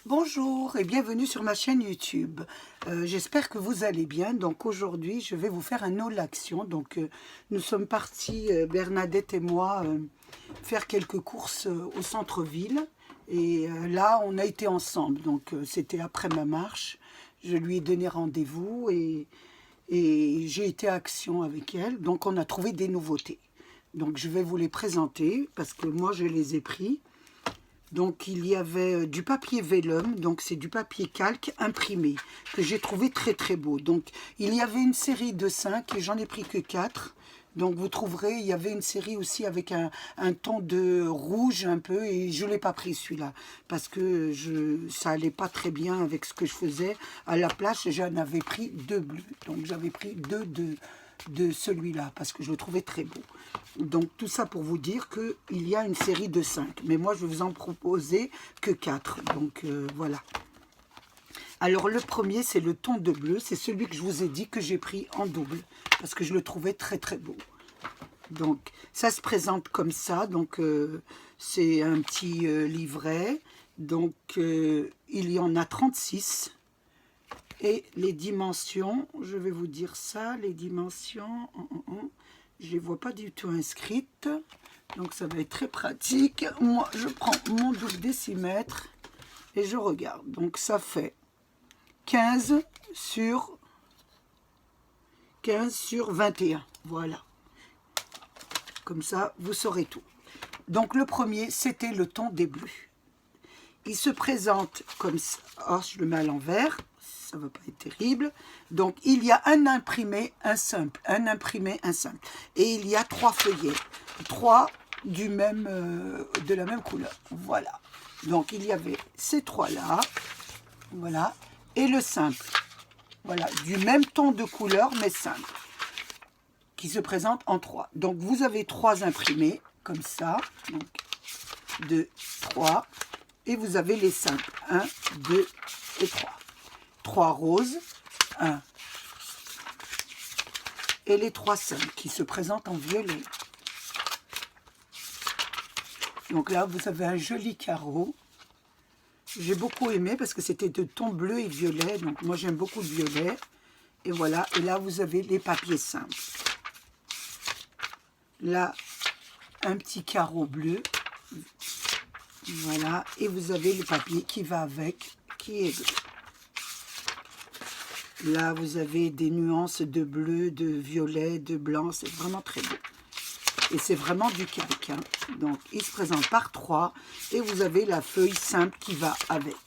Bonjour et bienvenue sur ma chaîne YouTube. J'espère que vous allez bien. Donc aujourd'hui, je vais vous faire un haul action. Donc nous sommes partis, Bernadette et moi, faire quelques courses au centre-ville. Et là, on a été ensemble. Donc c'était après ma marche. Je lui ai donné rendez-vous et j'ai été à Action avec elle. Donc on a trouvé des nouveautés. Donc je vais vous les présenter parce que moi, je les ai pris. Donc il y avait du papier vellum, donc c'est du papier calque imprimé, que j'ai trouvé très très beau. Donc il y avait une série de 5 et j'en ai pris que 4. Donc vous trouverez, il y avait une série aussi avec un ton de rouge un peu, et je ne l'ai pas pris celui-là, parce que ça allait pas très bien avec ce que je faisais. À la place, j'en avais pris 2 bleus, donc j'avais pris 2 de celui-là, parce que je le trouvais très beau. Donc tout ça pour vous dire qu'il y a une série de 5, mais moi je vais vous en proposer que 4, donc voilà. Alors le premier, c'est le ton de bleu, c'est celui que je vous ai dit que j'ai pris en double, parce que je le trouvais très très beau. Donc ça se présente comme ça, donc c'est un petit livret, donc il y en a 36. Et les dimensions, je vais vous dire ça, les dimensions, je ne les vois pas du tout inscrites, donc ça va être très pratique. Moi, je prends mon double décimètre et je regarde. Donc ça fait 15 sur 21, voilà. Comme ça, vous saurez tout. Donc le premier, c'était le ton des bleus. Il se présente comme ça. Oh, je le mets à l'envers. Ça ne va pas être terrible. Donc, il y a un imprimé, un simple. Un imprimé, un simple. Et il y a 3 feuillets. 3 de la même couleur. Voilà. Donc, il y avait ces 3-là. Voilà. Et le simple. Voilà. Du même ton de couleur, mais simple. Qui se présente en 3. Donc, vous avez 3 imprimés. Comme ça. Donc, 2, 3. Et vous avez les simples. 1, 2 et 3. 3 roses, 1. Et les 3 simples qui se présentent en violet. Donc là, vous avez un joli carreau. J'ai beaucoup aimé parce que c'était de ton bleu et violet. Donc moi, j'aime beaucoup le violet. Et voilà. Et là, vous avez les papiers simples. Là, un petit carreau bleu. Voilà. Et vous avez le papier qui va avec, qui est bleu. Là, vous avez des nuances de bleu, de violet, de blanc. C'est vraiment très beau. Et c'est vraiment du calque. Hein. Donc, il se présente par 3. Et vous avez la feuille simple qui va avec.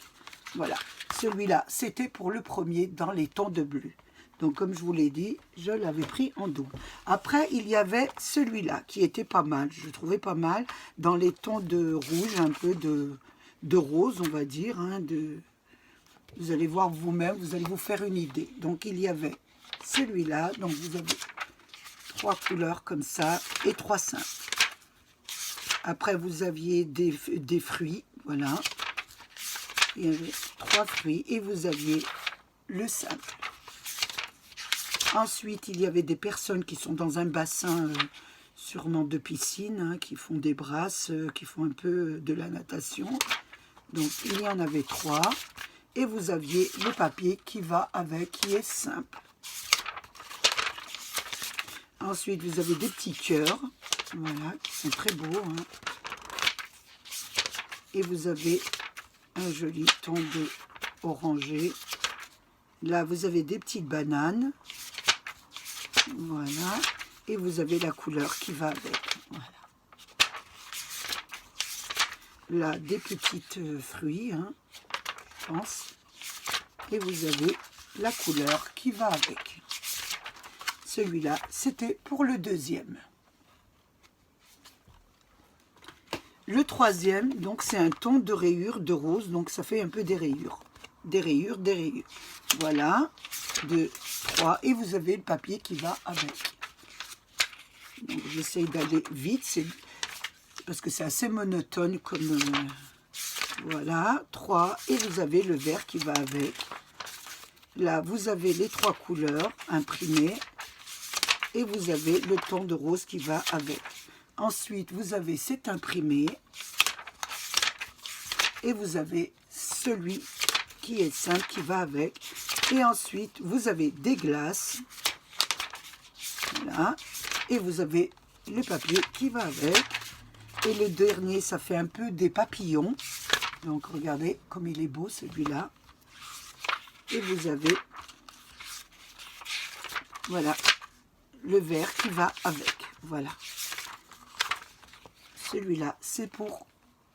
Voilà. Celui-là, c'était pour le premier dans les tons de bleu. Donc, comme je vous l'ai dit, je l'avais pris en double. Après, il y avait celui-là qui était pas mal. Je le trouvais pas mal dans les tons de rouge, un peu de rose, on va dire, hein, vous allez voir vous-même, vous allez vous faire une idée. Donc, il y avait celui-là. Donc, vous avez 3 couleurs comme ça et 3 simples. Après, vous aviez des fruits. Voilà. Il y avait 3 fruits et vous aviez le simple. Ensuite, il y avait des personnes qui sont dans un bassin, sûrement de piscine, hein, qui font des brasses, qui font un peu de la natation. Donc, il y en avait 3. Et vous aviez le papier qui va avec, qui est simple. Ensuite, vous avez des petits cœurs, voilà, qui sont très beaux. Hein. Et vous avez un joli ton de orangé. Là, vous avez des petites bananes. Voilà. Et vous avez la couleur qui va avec. Voilà. Là, des petites fruits, hein. Et vous avez la couleur qui va avec. Celui-là, c'était pour le deuxième. Le troisième, donc c'est un ton de rayures de rose, donc ça fait un peu des rayures. Des rayures, des rayures. Voilà, 2, 3, et vous avez le papier qui va avec. Donc j'essaye d'aller vite, c'est parce que c'est assez monotone comme... voilà, 3, et vous avez le vert qui va avec. Là, vous avez les 3 couleurs imprimées, et vous avez le ton de rose qui va avec. Ensuite, vous avez cet imprimé, Et vous avez celui qui est simple, qui va avec. Et ensuite, vous avez des glaces. Voilà. Et vous avez le papier qui va avec. Et le dernier, ça fait un peu des papillons. Donc, regardez comme il est beau, celui-là. Et vous avez, voilà, le vert qui va avec. Voilà. Celui-là, c'est pour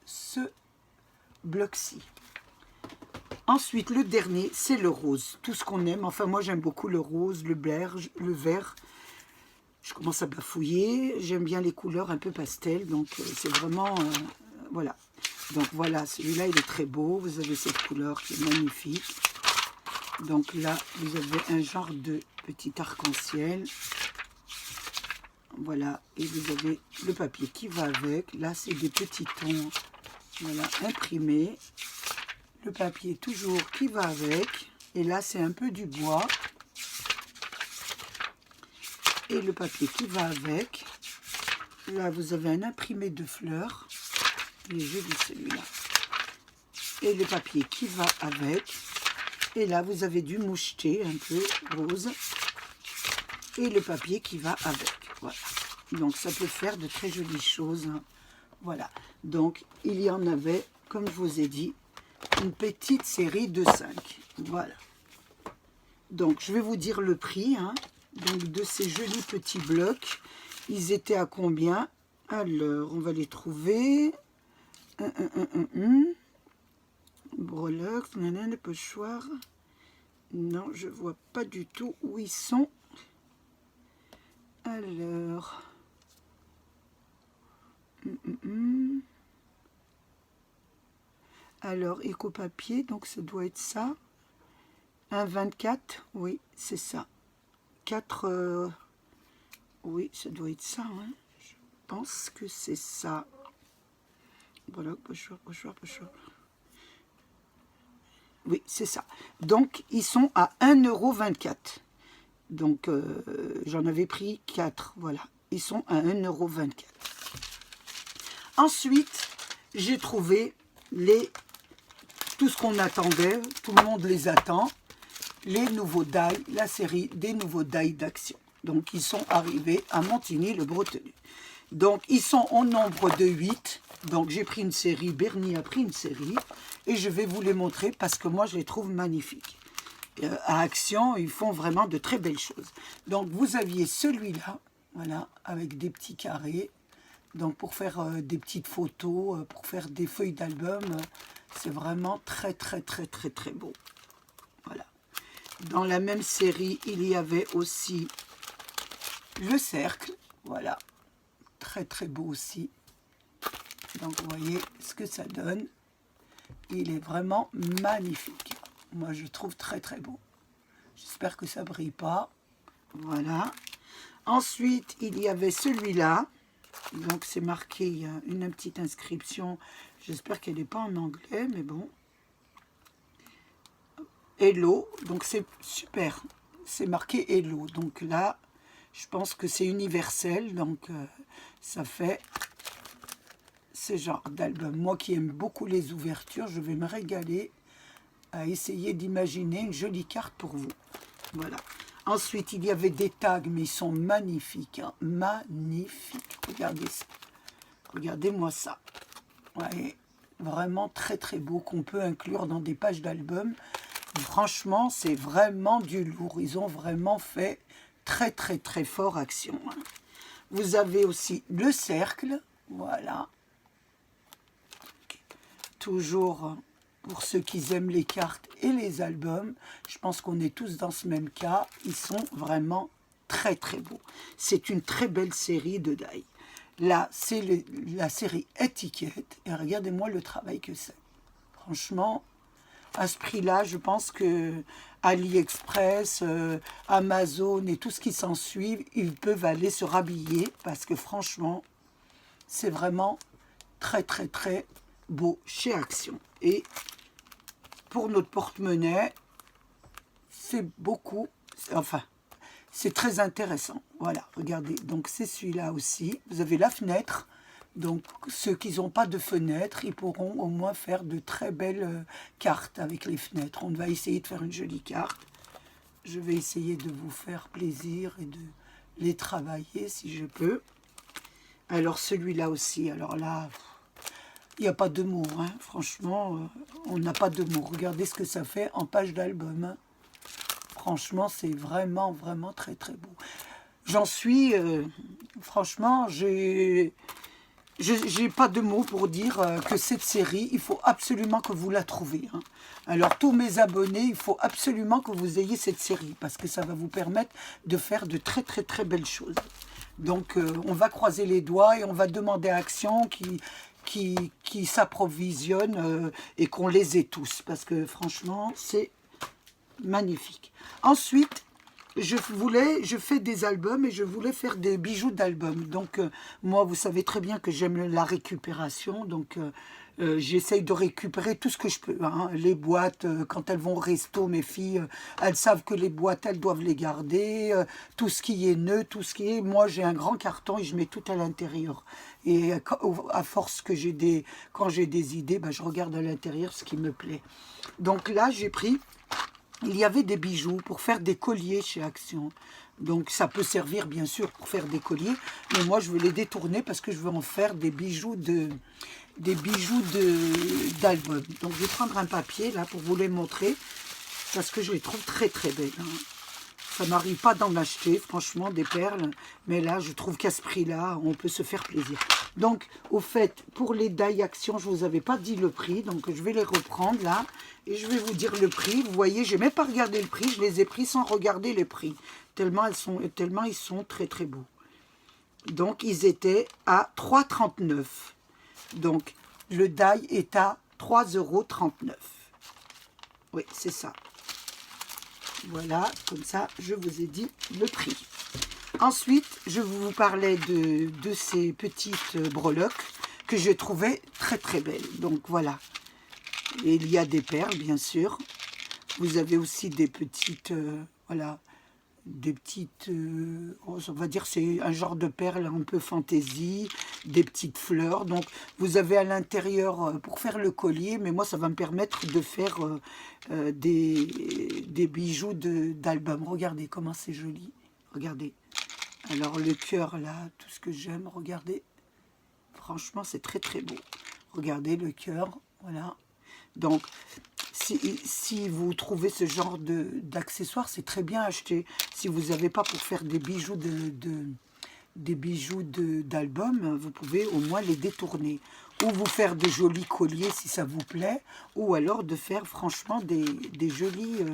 ce bloc-ci. Ensuite, le dernier, c'est le rose. Tout ce qu'on aime. Enfin, moi, j'aime beaucoup le rose, le vert. Je commence à bafouiller. J'aime bien les couleurs un peu pastel. Donc, c'est vraiment... voilà. Donc, voilà. Celui-là, il est très beau. Vous avez cette couleur qui est magnifique. Donc, là, vous avez un genre de petit arc-en-ciel. Voilà. Et vous avez le papier qui va avec. Là, c'est des petits tons. Voilà, imprimés. Le papier toujours qui va avec. Et là, c'est un peu du bois. Et le papier qui va avec. Là, vous avez un imprimé de fleurs. Il est joli celui-là. Et le papier qui va avec. Et là, vous avez du moucheté un peu rose. Et le papier qui va avec. Voilà. Donc, ça peut faire de très jolies choses. Voilà. Donc, il y en avait, comme je vous ai dit, une petite série de 5. Voilà. Donc, je vais vous dire le prix donc, de ces jolis petits blocs. Ils étaient à combien? Alors, on va les trouver. Breloques, nanana, pochoirs. Non, je vois pas du tout où ils sont. Alors... Alors, éco-papier, donc ça doit être ça. 1,24, oui, c'est ça. 4, oui, ça doit être ça. Je pense que c'est ça. Voilà, pochoir. Oui, c'est ça. Donc, ils sont à 1,24 €. Donc, j'en avais pris 4, voilà. Ils sont à 1,24 €. Ensuite, j'ai trouvé tout ce qu'on attendait, tout le monde les attend, les nouveaux die, la série des nouveaux die d'Action. Donc, ils sont arrivés à Montigny-le-Bretonneux. Donc, ils sont au nombre de 8. Donc, j'ai pris une série, Bernie a pris une série, et je vais vous les montrer parce que moi, je les trouve magnifiques. À Action, ils font vraiment de très belles choses. Donc, vous aviez celui-là, voilà, avec des petits carrés. Donc, pour faire des petites photos, pour faire des feuilles d'album, c'est vraiment très beau. Voilà. Dans la même série, il y avait aussi le cercle. Voilà. Très beau aussi. Donc, vous voyez ce que ça donne. Il est vraiment magnifique. Moi, je trouve très beau. J'espère que ça ne brille pas. Voilà. Ensuite, il y avait celui-là. Donc, c'est marqué, il y a une petite inscription. J'espère qu'elle n'est pas en anglais, mais bon. Hello. Donc, c'est super. C'est marqué Hello. Donc là, je pense que c'est universel. Donc, ça fait ce genre d'album. Moi qui aime beaucoup les ouvertures, je vais me régaler à essayer d'imaginer une jolie carte pour vous. Voilà. Ensuite, il y avait des tags, mais ils sont magnifiques. Magnifiques. Regardez ça. Regardez-moi ça. Ouais, vraiment très beau, qu'on peut inclure dans des pages d'album. Franchement, c'est vraiment du lourd. Ils ont vraiment fait très fort Action. Vous avez aussi le cercle. Voilà. Toujours... Pour ceux qui aiment les cartes et les albums, je pense qu'on est tous dans ce même cas. Ils sont vraiment très beaux. C'est une très belle série de die. Là, c'est la série étiquette. Et regardez-moi le travail que c'est. Franchement, à ce prix-là, je pense que AliExpress, Amazon et tout ce qui s'ensuit, ils peuvent aller se rhabiller. Parce que franchement, c'est vraiment très beau chez Action. Et pour notre porte-monnaie, c'est beaucoup, enfin, c'est très intéressant. Voilà, regardez, donc c'est celui-là aussi. Vous avez la fenêtre, Donc, ceux qui n'ont pas de fenêtre, ils pourront au moins faire de très belles cartes avec les fenêtres. On va essayer de faire une jolie carte. Je vais essayer de vous faire plaisir et de les travailler si je peux. Alors, celui-là aussi, alors là, il n'y a pas de mots, hein. Franchement, on n'a pas de mots. Regardez ce que ça fait en page d'album, hein. Franchement, c'est vraiment, vraiment très, très beau. J'en suis, franchement, j'ai pas de mots pour dire que cette série, il faut absolument que vous la trouviez, hein. Alors, tous mes abonnés, il faut absolument que vous ayez cette série, parce que ça va vous permettre de faire de très, très, très belles choses. Donc, on va croiser les doigts et on va demander à Action qui s'approvisionnent et qu'on les ait tous, parce que franchement, c'est magnifique. Ensuite, je fais des albums et je voulais faire des bijoux d'albums. Donc, moi, vous savez très bien que j'aime la récupération. Donc, j'essaye de récupérer tout ce que je peux, hein. Les boîtes, quand elles vont au resto, mes filles, elles savent que les boîtes, elles doivent les garder. Tout ce qui est nœud, tout ce qui est... Moi, j'ai un grand carton et je mets tout à l'intérieur. Et à force que quand j'ai des idées, ben, je regarde à l'intérieur ce qui me plaît. Donc là, j'ai pris... Il y avait des bijoux pour faire des colliers chez Action. Donc ça peut servir bien sûr pour faire des colliers. Mais moi je veux les détourner parce que je veux en faire des bijoux d'album. Donc je vais prendre un papier là pour vous les montrer. Parce que je les trouve très très belles, hein. Ça m'arrive pas d'en acheter, franchement, des perles. Mais là, je trouve qu'à ce prix-là, on peut se faire plaisir. Donc, au fait, pour les die Action, je ne vous avais pas dit le prix. Donc, je vais les reprendre là. Et je vais vous dire le prix. Vous voyez, je n'ai même pas regardé le prix. Je les ai pris sans regarder les prix. Tellement ils sont très très beaux. Donc, ils étaient à 3,39 €. Donc, le die est à 3,39 €. Oui, c'est ça. Voilà, comme ça, je vous ai dit le prix. Ensuite, je vous parlais de ces petites breloques que je trouvais très très belles. Donc voilà. Et il y a des perles, bien sûr. Vous avez aussi des petites, voilà, des petites, on va dire c'est un genre de perles un peu fantaisie, des petites fleurs. Donc vous avez à l'intérieur pour faire le collier, mais moi ça va me permettre de faire des bijoux d'album. Regardez comment c'est joli, regardez. Alors le cœur là, tout ce que j'aime, regardez. Franchement c'est très très beau. Regardez le cœur, voilà. Donc si vous trouvez ce genre d'accessoires, c'est très bien acheté. Si vous n'avez pas pour faire des bijoux d'album, vous pouvez au moins les détourner. Ou vous faire de jolis colliers si ça vous plaît, ou alors de faire franchement des jolis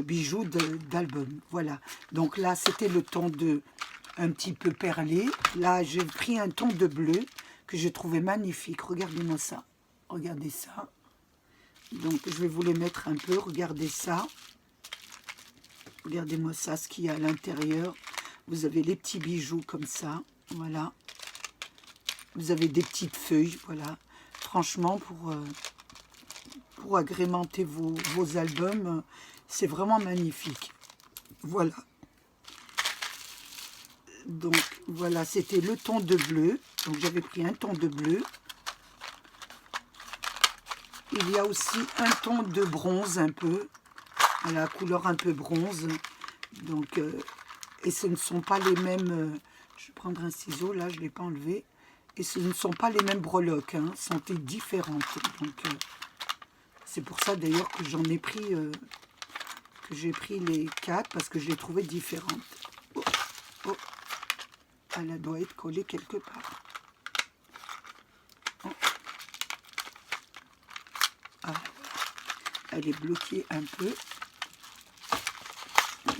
bijoux d'album. Voilà. Donc là, c'était le ton un petit peu perlé. Là, j'ai pris un ton de bleu que je trouvais magnifique. Regardez-moi ça. Regardez ça. Donc, je vais vous les mettre un peu. Regardez ça. Regardez-moi ça, ce qu'il y a à l'intérieur. Vous avez les petits bijoux comme ça. Voilà. Vous avez des petites feuilles. Voilà. Franchement, pour agrémenter vos albums, c'est vraiment magnifique. Voilà. Donc, voilà, c'était le ton de bleu. Donc, j'avais pris un ton de bleu. Il y a aussi un ton de bronze un peu, à la couleur un peu bronze. Donc, et ce ne sont pas les mêmes... je vais prendre un ciseau, là, je ne l'ai pas enlevé. Et ce ne sont pas les mêmes breloques, hein, sont différentes. Donc, c'est pour ça d'ailleurs que j'en ai pris... que j'ai pris les 4, parce que je les trouvais différentes. Oh, oh. Elle doit être collée quelque part. Oh. Ah, elle est bloquée un peu.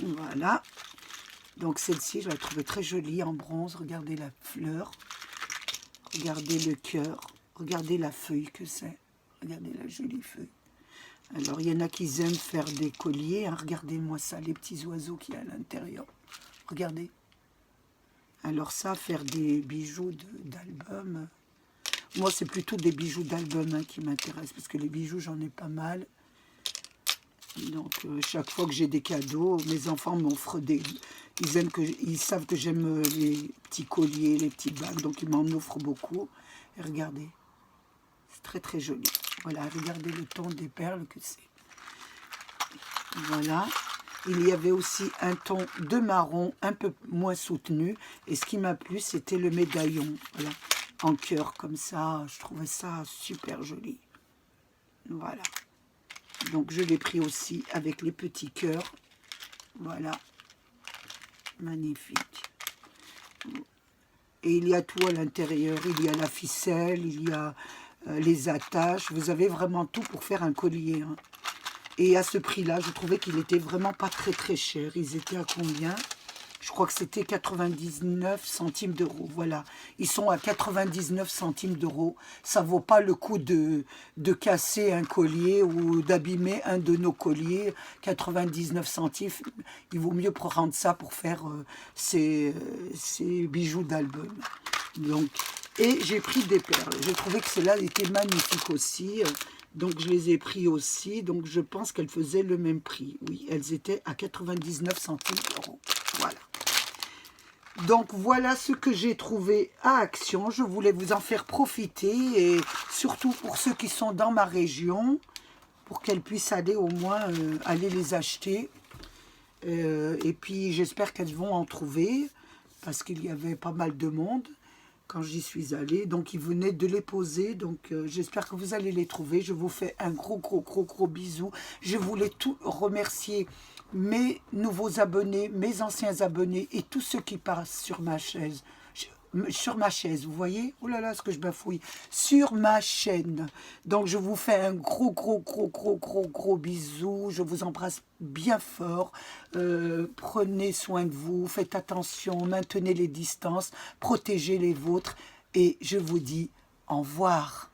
Voilà. Donc celle-ci, je la trouvais très jolie en bronze. Regardez la fleur. Regardez le cœur. Regardez la feuille que c'est. Regardez la jolie feuille. Alors, il y en a qui aiment faire des colliers, hein. Regardez-moi ça, les petits oiseaux qu'il y a à l'intérieur. Regardez. Alors ça, faire des bijoux d'album... Moi, c'est plutôt des bijoux d'album, hein, qui m'intéressent, parce que les bijoux, j'en ai pas mal. Donc, chaque fois que j'ai des cadeaux, mes enfants m'offrent des... Ils savent que j'aime les petits colliers, les petits bagues, donc ils m'en offrent beaucoup. Et regardez, c'est très très joli. Voilà, regardez le ton des perles que c'est. Voilà. Il y avait aussi un ton de marron un peu moins soutenu. Et ce qui m'a plu, c'était le médaillon. Voilà, en cœur comme ça. Je trouvais ça super joli. Voilà. Donc je l'ai pris aussi avec les petits cœurs. Voilà. Magnifique. Et il y a tout à l'intérieur. Il y a la ficelle, il y a les attaches. Vous avez vraiment tout pour faire un collier. Hein. Et à ce prix-là, je trouvais qu'il était vraiment pas très très cher. Ils étaient à combien? Je crois que c'était 99 centimes d'euros. Voilà, ils sont à 99 centimes d'euros. Ça vaut pas le coup de casser un collier ou d'abîmer un de nos colliers. 99 centimes, il vaut mieux prendre ça pour faire ces bijoux d'album. Donc, et j'ai pris des perles. J'ai trouvé que celles-là étaient magnifiques aussi. Donc, je les ai pris aussi. Donc, je pense qu'elles faisaient le même prix. Oui, elles étaient à 99 centimes d'euros. Voilà. Donc, voilà ce que j'ai trouvé à Action. Je voulais vous en faire profiter. Et surtout pour ceux qui sont dans ma région, pour qu'elles puissent aller au moins aller les acheter. Et puis, j'espère qu'elles vont en trouver. Parce qu'il y avait pas mal de monde quand j'y suis allée, donc ils venaient de les poser, donc j'espère que vous allez les trouver. Je vous fais un gros bisou. Je voulais tout remercier mes nouveaux abonnés, mes anciens abonnés et tous ceux qui passent sur ma chaise. Sur ma chaise, vous voyez? Oh là là, ce que je bafouille. Sur ma chaîne. Donc, je vous fais un gros bisou. Je vous embrasse bien fort. Prenez soin de vous. Faites attention. Maintenez les distances. Protégez les vôtres. Et je vous dis au revoir.